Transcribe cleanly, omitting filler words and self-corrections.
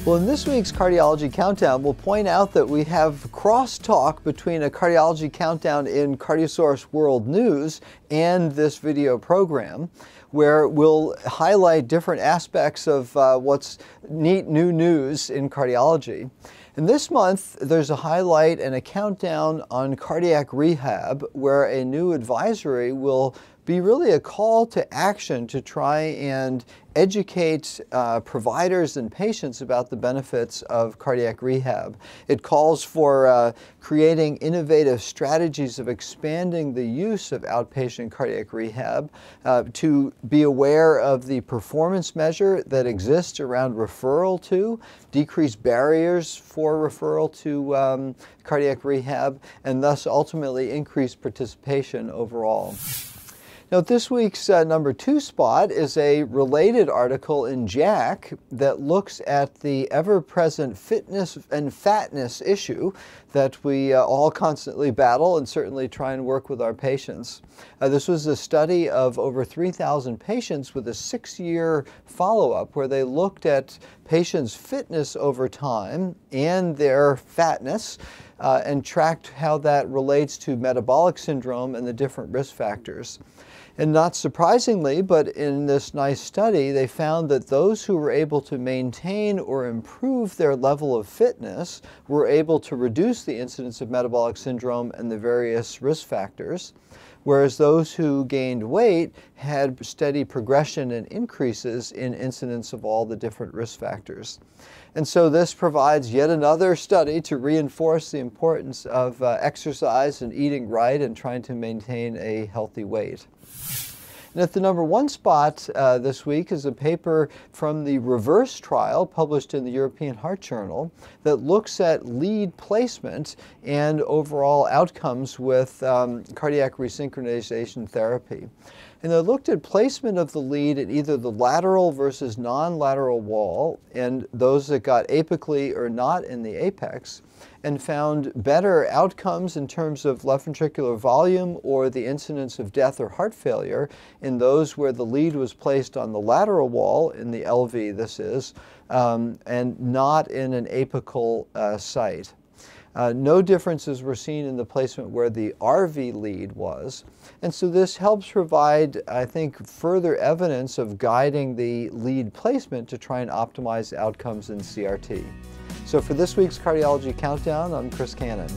Well, in this week's Cardiology Countdown, we'll point out that we have crosstalk between a Cardiology Countdown in Cardiosaurus World News and this video program, where we'll highlight different aspects of what's neat new news in cardiology. And this month, there's a highlight and a countdown on cardiac rehab, where a new advisory will be really a call to action to try and educate providers and patients about the benefits of cardiac rehab. It calls for creating innovative strategies of expanding the use of outpatient cardiac rehab, to be aware of the performance measure that exists around referral to, decrease barriers for referral to cardiac rehab, and thus ultimately increase participation overall. Now, this week's number 2 spot is a related article in JACC that looks at the ever-present fitness and fatness issue that we all constantly battle and certainly try and work with our patients. This was a study of over 3,000 patients with a 6-year follow-up where they looked at patients' fitness over time and their fatness, and tracked how that relates to metabolic syndrome and the different risk factors. And not surprisingly, but in this nice study, they found that those who were able to maintain or improve their level of fitness were able to reduce the incidence of metabolic syndrome and the various risk factors, whereas those who gained weight had steady progression and increases in incidence of all the different risk factors. And so this provides yet another study to reinforce the importance of exercise and eating right and trying to maintain a healthy weight. And at the number 1 spot this week is a paper from the REVERSE trial published in the European Heart Journal that looks at lead placement and overall outcomes with cardiac resynchronization therapy. And they looked at placement of the lead at either the lateral versus non-lateral wall, and those that got apically or not in the apex, and found better outcomes in terms of left ventricular volume or the incidence of death or heart failure in those where the lead was placed on the lateral wall, in the LV this is, and not in an apical site. No differences were seen in the placement where the RV lead was. And so this helps provide, I think, further evidence of guiding the lead placement to try and optimize outcomes in CRT. So for this week's Cardiology Countdown, I'm Chris Cannon.